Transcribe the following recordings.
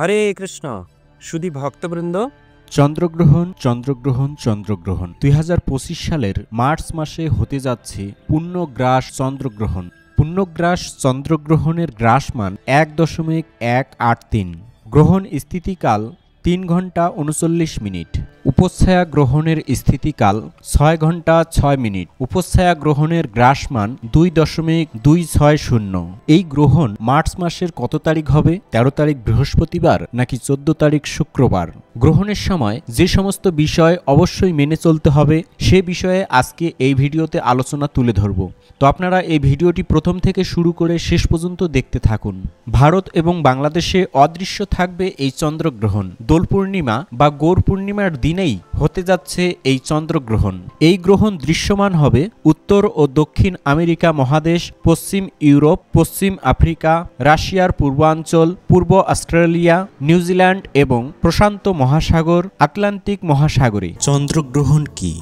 হরে কৃষ্ণ সুধী ভক্তবৃন্দ, চন্দ্রগ্রহণ চন্দ্রগ্রহণ চন্দ্রগ্রহণ ২০২৫ সালের মার্চ মাসে হতে যাচ্ছে পূর্ণগ্রাস চন্দ্রগ্রহণ। পূর্ণগ্রাস চন্দ্রগ্রহণের গ্রাসমান ১.১৮৩। গ্রহণ স্থিতিকাল ৩ ঘন্টা ৩৯ মিনিট। উপচ্ছায়া গ্রহণের স্থিতিকাল ৬ ঘন্টা ৬ মিনিট। উপচ্ছায়া গ্রহণের গ্রাসমান ২.২৬০। এই গ্রহণ মার্চ মাসের কত তারিখ হবে? ১৩ তারিখ বৃহস্পতিবার নাকি ১৪ তারিখ শুক্রবার? গ্রহণের সময় যে সমস্ত বিষয় অবশ্যই মেনে চলতে হবে সে বিষয়ে আজকে এই ভিডিওতে আলোচনা তুলে ধরব। তো আপনারা এই ভিডিওটি প্রথম থেকে শুরু করে শেষ পর্যন্ত দেখতে থাকুন। ভারত এবং বাংলাদেশে অদৃশ্য থাকবে এই চন্দ্রগ্রহণ। দোল পূর্ণিমা বা গৌর পূর্ণিমার দিনেই হতে যাচ্ছে এই চন্দ্রগ্রহণ। এই গ্রহণ দৃশ্যমান হবে উত্তর ও দক্ষিণ আমেরিকা মহাদেশ, পশ্চিম ইউরোপ, পশ্চিম আফ্রিকা, রাশিয়ার পূর্বাঞ্চল, পূর্ব অস্ট্রেলিয়া, নিউজিল্যান্ড এবং প্রশান্ত মহাসাগর, আটলান্টিক মহাসাগরে। চন্দ্রগ্রহণ কি?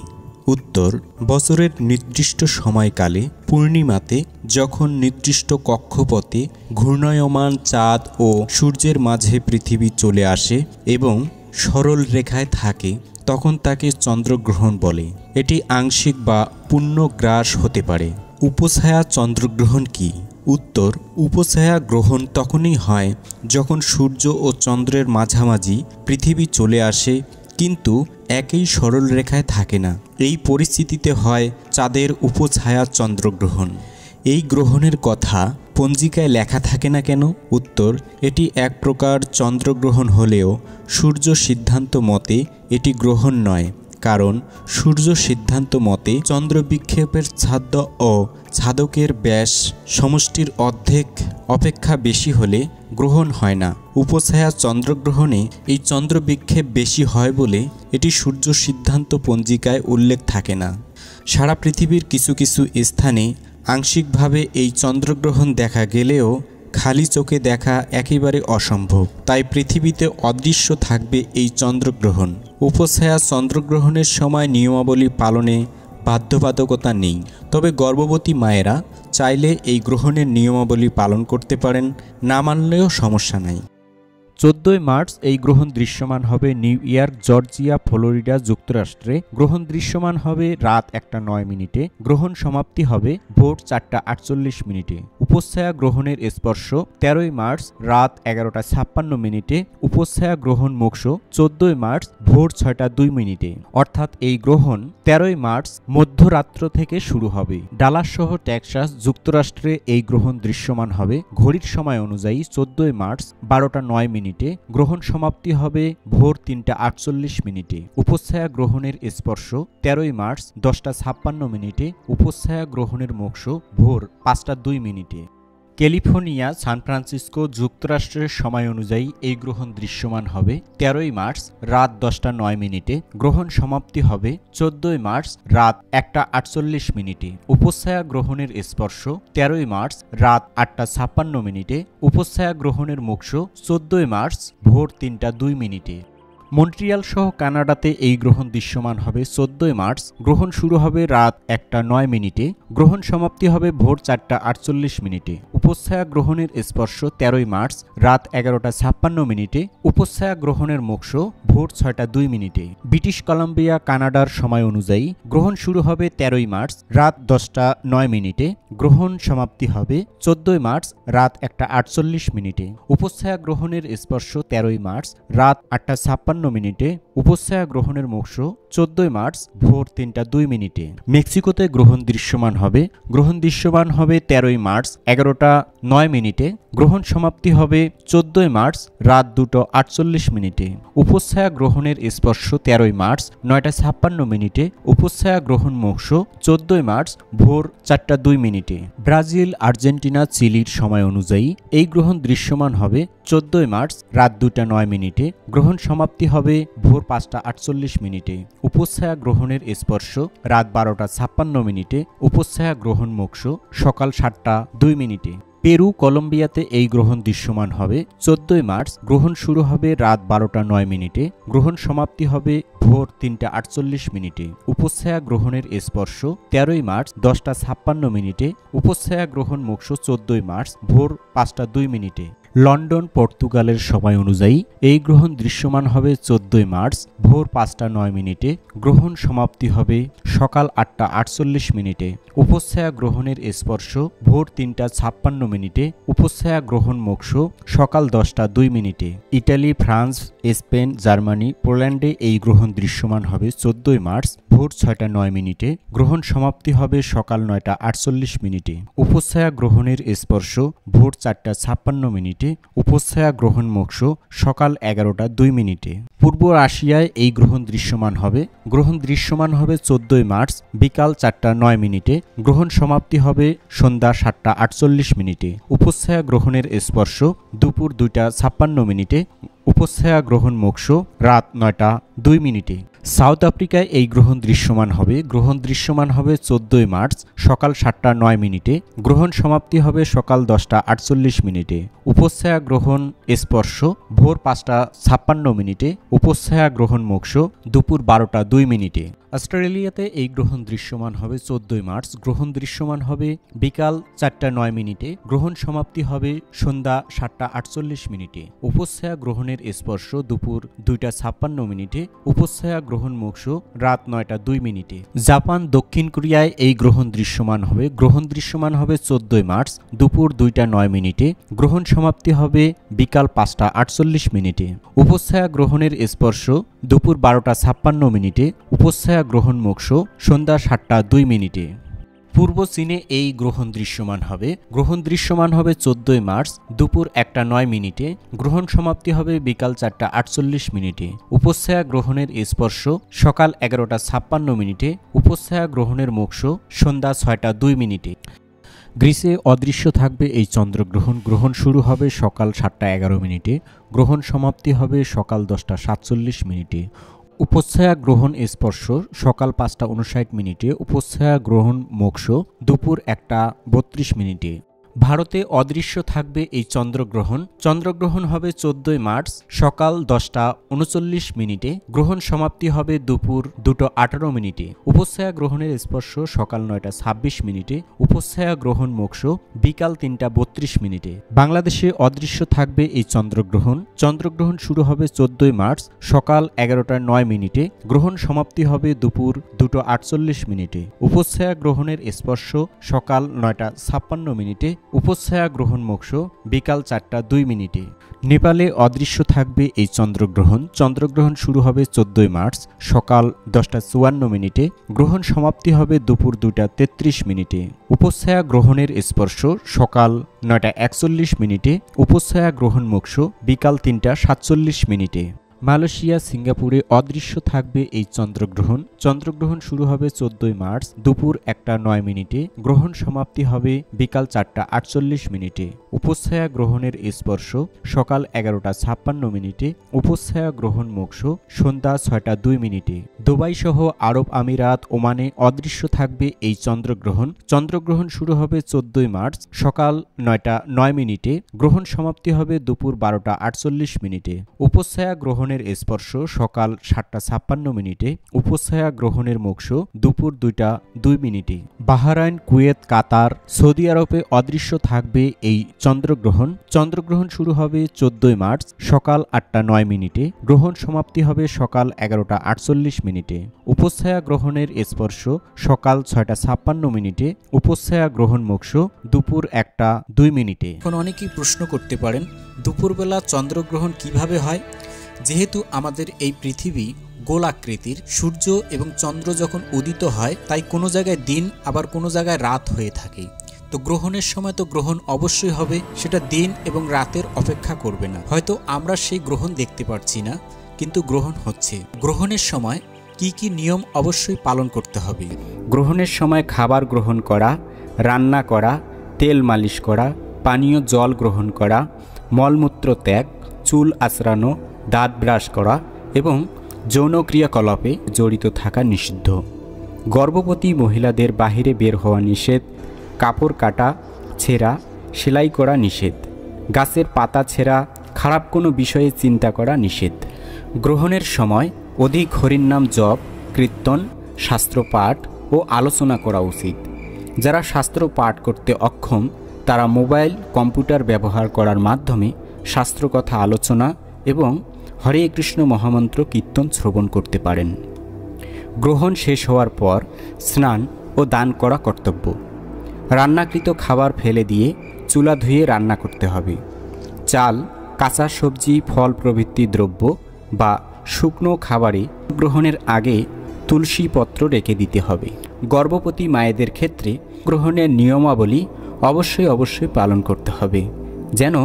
উত্তর, বছরের নির্দিষ্ট সময়কালে পূর্ণিমাতে যখন নির্দিষ্ট কক্ষপথে ঘূর্ণায়মান চাঁদ ও সূর্যের মাঝে পৃথিবী চলে আসে এবং সরল রেখায় থাকে তখন তাকে চন্দ্রগ্রহণ বলে। এটি আংশিক বা পূর্ণগ্রাস হতে পারে। উপছায়া চন্দ্রগ্রহণ কি? উত্তর, উপছায়া গ্রহণ তখনই হয় যখন সূর্য ও চন্দ্রের মাঝামাঝি পৃথিবী চলে আসে কিন্তু একই সরল রেখায় থাকে না। এই পরিস্থিতিতে হয় চাঁদের উপছায়া চন্দ্রগ্রহণ। এই গ্রহণের কথা পঞ্জিকায় লেখা থাকে না কেন? উত্তর, এটি এক প্রকার চন্দ্রগ্রহণ হলেও সূর্য সিদ্ধান্ত মতে এটি গ্রহণ নয়, কারণ সূর্য সিদ্ধান্ত মতে চন্দ্র বিক্ষেপের ছাদ্য ও ছাদকের ব্যাস সমষ্টির অর্ধেক অপেক্ষা বেশি হলে গ্রহণ হয় না। উপছায়া চন্দ্রগ্রহণে এই চন্দ্র বিক্ষেপ বেশি হয় বলে এটি সূর্য সিদ্ধান্ত পঞ্জিকায় উল্লেখ থাকে না। সারা পৃথিবীর কিছু কিছু স্থানে আংশিকভাবে এই চন্দ্রগ্রহণ দেখা গেলেও খালি চোখে দেখা একেবারে অসম্ভব। তাই পৃথিবীতে অদৃশ্য থাকবে এই চন্দ্রগ্রহণ। উপছায়া চন্দ্রগ্রহণের সময় নিয়মাবলী পালনে বাধ্যবাধকতা নেই, তবে গর্ভবতী মায়েরা চাইলে এই গ্রহণের নিয়মাবলী পালন করতে পারেন, না মানলেও সমস্যা নাই। ১৪ মার্চ এই গ্রহণ দৃশ্যমান হবে নিউ ইয়র্ক, জর্জিয়া, ফ্লোরিডা, যুক্তরাষ্ট্রে। গ্রহণ দৃশ্যমান হবে রাত ১টা ৯ মিনিটে। গ্রহণ সমাপ্তি হবে ভোর ৪টা ৪৮ মিনিটে। উপচ্ছায়া গ্রহণের স্পর্শ ১৩ মার্চ রাত ১১টা ৫৬ মিনিটে। উপচ্ছায়া গ্রহণ মোক্ষ ১৪ মার্চ ভোর ৬টা ২ মিনিটে। অর্থাৎ এই গ্রহণ ১৩ মার্চ মধ্যরাত্র থেকে শুরু হবে। ডালাস সহ টেক্সাস, যুক্তরাষ্ট্রে এই গ্রহণ দৃশ্যমান হবে ঘড়ির সময় অনুযায়ী ১৪ মার্চ ১২টা ৯ মিনিটে। গ্রহণ সমাপ্তি হবে ভোর ৩টা ৪৮ মিনিটে। উপচ্ছায়া গ্রহণের স্পর্শ ১৩ মার্চ ১০টা ৫৬ মিনিটে। উপচ্ছায়া গ্রহণের মোক্ষ ভোর ৫টা ২ মিনিটে। ক্যালিফোর্নিয়া, সান ফ্রান্সিসকো, যুক্তরাষ্ট্রের সময় অনুযায়ী এই গ্রহণ দৃশ্যমান হবে ১৩ মার্চ রাত ১০টা ৯ মিনিটে। গ্রহণ সমাপ্তি হবে ১৪ মার্চ রাত ১টা ৪৮ মিনিটে। উপচ্ছায়া গ্রহণের স্পর্শ ১৩ মার্চ রাত ৮টা ৫৬ মিনিটে। উপচ্ছায়া গ্রহণের মোক্ষ ১৪ মার্চ ভোর ৩টা ২ মিনিটে। মন্ট্রিয়াল সহ কানাডাতে এই গ্রহণ দৃশ্যমান হবে ১৪ মার্চ। গ্রহণ শুরু হবে রাত ১টা ৯ মিনিটে। গ্রহণ সমাপ্তি হবে ভোর ৪টা ৪৮ মিনিটে। উপচ্ছায়া গ্রহণের স্পর্শ ১৩ মার্চ রাত ১১টা ৫৬ মিনিটে। উপচ্ছায়া গ্রহণের মোক্ষ ভোর ৬টা ২ মিনিটে। ব্রিটিশ কলাম্বিয়া, কানাডার সময় অনুযায়ী গ্রহণ শুরু হবে ১৩ মার্চ রাত ১০টা ৯ মিনিটে। গ্রহণ সমাপ্তি হবে ১৪ মার্চ রাত ১টা ৪৮ মিনিটে। উপচ্ছায়া গ্রহণের স্পর্শ ১৩ মার্চ রাত ৮টা ৫৬ মিনিটে। উপচ্ছায়া গ্রহণের মোক্ষ ১৪ মার্চ ভোর ৩টা ২ মিনিটে। মেক্সিকোতে গ্রহণ দৃশ্যমান হবে ১৩ মার্চ ১১টা ৯ মিনিটে। গ্রহণ সমাপ্তি হবে ১৪ মার্চ রাত ২টা ৪৮ মিনিটে। উপচ্ছায়া গ্রহণের স্পর্শ ১৩ মার্চ ৯টা ৫৬ মিনিটে। উপচ্ছায়া গ্রহণ মোক্ষ ১৪ মার্চ ভোর ৪টা ২ মিনিটে। ব্রাজিল, আর্জেন্টিনা, চিলির সময় অনুযায়ী এই গ্রহণ দৃশ্যমান হবে ১৪ মার্চ রাত ২টা ৯ মিনিটে। গ্রহণ সমাপ্তি হবে ভোর ৫টা ৪৮ মিনিটে। উপচ্ছায়া গ্রহণের স্পর্শ রাত ১২টা ৫৬ মিনিটে। উপচ্ছায়া গ্রহণ মোক্ষ সকাল ৭টা ২ মিনিটে। পেরু, কলম্বিয়াতে এই গ্রহণ দৃশ্যমান হবে ১৪ মার্চ। গ্রহণ শুরু হবে রাত ১২টা ৯ মিনিটে। গ্রহণ সমাপ্তি হবে ভোর ৩টা ৪৮ মিনিটে। উপচ্ছায়া গ্রহণের স্পর্শ ১৩ মার্চ ১০টা ৫৬ মিনিটে। উপচ্ছায়া গ্রহণ মোক্ষ ১৪ মার্চ ভোর ৫টা ২ মিনিটে। লন্ডন পর্তুগালের সময় অনুযায়ী এই গ্রহণ দৃশ্যমান হবে 14 মার্চ ভোর 5:09 গ্রহণ সমাপ্তি হবে সকাল 8:48 উপচ্ছায়া গ্রহণের স্পর্শ ভোর 3:56 উপচ্ছায়া গ্রহণ মোক্ষ সকাল 10:02 ইটালি, ফ্রান্স, স্পেন, জার্মানি, পোল্যান্ডে এই গ্রহণ দৃশ্যমান হবে 14 মার্চ ভোর 6:09 গ্রহণ সমাপ্তি হবে সকাল 9:48 উপচ্ছায়া গ্রহণের স্পর্শ ভোর 4:56 উপচ্ছায়া গ্রহণ মোক্ষ সকাল 11:02 পূর্ব রাশিয়ায় এই গ্রহণ দৃশ্যমান হবে 14 মার্চ বিকাল 4:09 গ্রহণ সমাপ্তি হবে সন্ধ্যা 7:48 উপচ্ছায়া গ্রহণের স্পর্শ দুপুর 2:56 উপচ্ছায়া গ্রহণ মোক্ষ রাত 9:02 সাউথ আফ্রিকায় এই গ্রহণ দৃশ্যমান হবে 14 মার্চ সকাল 7:09 গ্রহণ সমাপ্তি হবে সকাল 10:48 উপচ্ছায়া গ্রহণ স্পর্শ ভোর 5:56 উপচ্ছায়া গ্রহণ মোক্ষ দুপুর 12:02 অস্ট্রেলিয়াতে এই গ্রহণ দৃশ্যমান হবে 14 মার্চ গ্রহণ দৃশ্যমান হবে বিকাল 4:09 গ্রহণ সমাপ্তি হবে সন্ধ্যা 7:48 উপচ্ছায়া গ্রহণের স্পর্শ দুপুর 2:56 উপচ্ছায়া গ্রহণ মোক্ষ রাত 9:02 জাপান, দক্ষিণ কোরিয়ায় এই গ্রহণ দৃশ্যমান হবে 14 মার্চ দুপুর 2:09 গ্রহণ সমাপ্তি হবে বিকাল 5:48 উপচ্ছায়া গ্রহণের স্পর্শ দুপুর 12:56 উপচ্ছায়া গ্রহণ মোক্ষ সন্ধ্যা 7:02 পূর্ব চীনে এই গ্রহণ দৃশ্যমান হবে 14 মার্চ দুপুর 1:09 গ্রহণ সমাপ্তি হবে বিকাল 4:48 উপচ্ছায়া গ্রহণের স্পর্শ সকাল 11:56 উপচ্ছায়া গ্রহণের মোক্ষ সন্ধ্যা 6:02 গ্রিসে অদৃশ্য থাকবে এই চন্দ্রগ্রহণ গ্রহণ শুরু হবে সকাল 7:11 গ্রহণ সমাপ্তি হবে সকাল 10:47 উপচ্ছায়া গ্রহণ স্পর্শ সকাল 5:59 উপচ্ছায়া গ্রহণ মোক্ষ দুপুর 1:32 ভারতে অদৃশ্য থাকবে এই চন্দ্রগ্রহণ হবে 14 মার্চ সকাল 10:39 গ্রহণ সমাপ্তি হবে দুপুর 2:18 উপচ্ছায়া গ্রহণের স্পর্শ সকাল 9:26 উপচ্ছায়া গ্রহণ মোক্ষ বিকাল 3:32 বাংলাদেশে অদৃশ্য থাকবে এই চন্দ্রগ্রহণ শুরু হবে 14 মার্চ সকাল 11:09 গ্রহণ সমাপ্তি হবে দুপুর 2:48 উপচ্ছায়া গ্রহণের স্পর্শ সকাল 9:56 উপচ্ছায়া গ্রহণ মোক্ষ বিকাল 4:02 নেপালে অদৃশ্য থাকবে এই চন্দ্রগ্রহণ শুরু হবে 14 মার্চ সকাল 10:54 গ্রহণ সমাপ্তি হবে দুপুর 2:33 উপচ্ছায়া গ্রহণের স্পর্শ সকাল 9:41 উপচ্ছায়া গ্রহণ মোক্ষ বিকাল 3:47 মালয়েশিয়া, সিঙ্গাপুরে অদৃশ্য থাকবে এই চন্দ্রগ্রহণ শুরু হবে 14 মার্চ দুপুর 1:09 গ্রহণ সমাপ্তি হবে বিকাল 4:48 উপচ্ছায়া গ্রহণের স্পর্শ সকাল 11:56 উপচ্ছায়া গ্রহণ মোক্ষ সন্ধ্যা 6:02 দুবাই সহ আরব আমিরাত, ওমানে অদৃশ্য থাকবে এই চন্দ্রগ্রহণ শুরু হবে 14 মার্চ সকাল 9:09 গ্রহণ সমাপ্তি হবে দুপুর 12:48 উপচ্ছায়া গ্রহণের স্পর্শ সকাল 7:56 উপচ্ছায়া গ্রহণের মোক্ষ দুপুর 2:02 বাহরাইন, কুয়েত, কাতার, সৌদি আরবে অদৃশ্য থাকবে এই চন্দ্রগ্রহণ শুরু হবে 14 মার্চ সকাল 8:09 গ্রহণ সমাপ্তি হবে সকাল 11:48 উপচ্ছায়া গ্রহণের স্পর্শ সকাল 6:56 উপচ্ছায়া গ্রহণ মোক্ষ দুপুর 1:02 এখন অনেকেই প্রশ্ন করতে পারেন দুপুরবেলা চন্দ্রগ্রহণ কিভাবে হয়। যেহেতু আমাদের এই পৃথিবী গোলাকৃতির, সূর্য এবং চন্দ্র যখন উদিত হয় তাই কোনো জায়গায় দিন আবার কোনো জায়গায় রাত হয়ে থাকে। তো গ্রহণের সময় তো গ্রহণ অবশ্যই হবে, সেটা দিন এবং রাতের অপেক্ষা করবে না। হয়তো আমরা সেই গ্রহণ দেখতে পাচ্ছি না, কিন্তু গ্রহণ হচ্ছে। গ্রহণের সময় কি কি নিয়ম অবশ্যই পালন করতে হবে। গ্রহণের সময় খাবার গ্রহণ করা, রান্না করা, তেল মালিশ করা, পানীয় জল গ্রহণ করা, মলমূত্র ত্যাগ, চুল আঁচড়ানো, দাঁত ব্রাশ করা এবং যৌন ক্রিয়াকলাপে জড়িত থাকা নিষিদ্ধ। গর্ভবতী মহিলাদের বাহিরে বের হওয়া নিষেধ। কাপড় কাটা, ছেঁড়া, সেলাই করা নিষেধ। গাছের পাতা ছেঁড়া, খারাপ কোনো বিষয়ে চিন্তা করা নিষেধ। গ্রহণের সময় অধিক হরিনাম জপ, কীর্তন, শাস্ত্র পাঠ ও আলোচনা করা উচিত। যারা শাস্ত্র পাঠ করতে অক্ষম তারা মোবাইল কম্পিউটার ব্যবহার করার মাধ্যমে শাস্ত্রকথা আলোচনা এবং হরে কৃষ্ণ মহামন্ত্র কীর্তন শ্রবণ করতে পারেন। গ্রহণ শেষ হওয়ার পর স্নান ও দান করা কর্তব্য। রান্নাকৃত খাবার ফেলে দিয়ে চুলা ধুয়ে রান্না করতে হবে। চাল, কাঁচা সবজি, ফল প্রভৃতি দ্রব্য বা শুকনো খাবারে গ্রহণের আগে তুলসী পত্র রেখে দিতে হবে। গর্ভবতী মায়েদের ক্ষেত্রে গ্রহণের নিয়মাবলী অবশ্যই পালন করতে হবে, যেন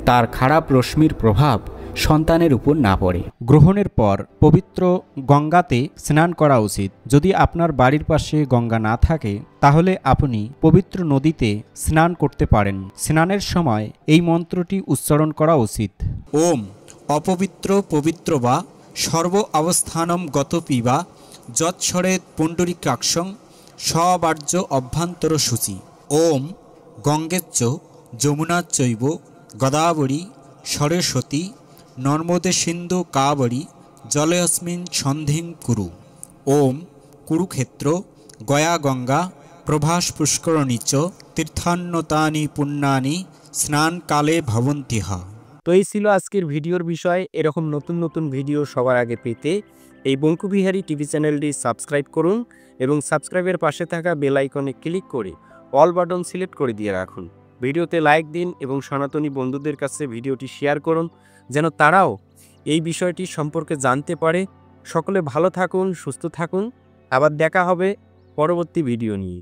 তার খারাপ রশ্মির প্রভাব সন্তানের উপর না পড়ে। গ্রহণের পর পবিত্র গঙ্গাতে স্নান করা উচিত। যদি আপনার বাড়ির পাশে গঙ্গা না থাকে তাহলে আপনি পবিত্র নদীতে স্নান করতে পারেন। স্নানের সময় এই মন্ত্রটি উচ্চারণ করা উচিত। ওম অপবিত্র পবিত্র বা সর্ব অবস্থানম গত পিবা যৎসরেত পুণ্ডরিকাক্ষং সবার্য অভ্যন্তর সূচি। ওম গঙ্গেচ্চ যমুনাচৈব গদাবরী সরস্বতী নর্মদে সিন্ধু কাবরী জলয়স্মিন সন্ধিং কুরু। ওম কুরুক্ষেত্র গয়া গঙ্গা প্রভাস পুষ্করণী চ তীর্থান্নতানি পুণ্যানি স্নানকালে ভবন্তিহা। তো এই ছিল আজকের ভিডিওর বিষয়। এরকম নতুন নতুন ভিডিও সবার আগে পেতে এই বঙ্কুবিহারী টিভি চ্যানেলটি সাবস্ক্রাইব করুন এবং সাবস্ক্রাইবের পাশে থাকা বেল আইকনে ক্লিক করে অল বাটন সিলেক্ট করে দিয়ে রাখুন। ভিডিওতে লাইক দিন এবং সনাতনী বন্ধুদের কাছে ভিডিওটি শেয়ার করুন, যেন তারাও এই বিষয়টি সম্পর্কে জানতে পারে। সকলে ভালো থাকুন, সুস্থ থাকুন। আবার দেখা হবে পরবর্তী ভিডিও নিয়ে।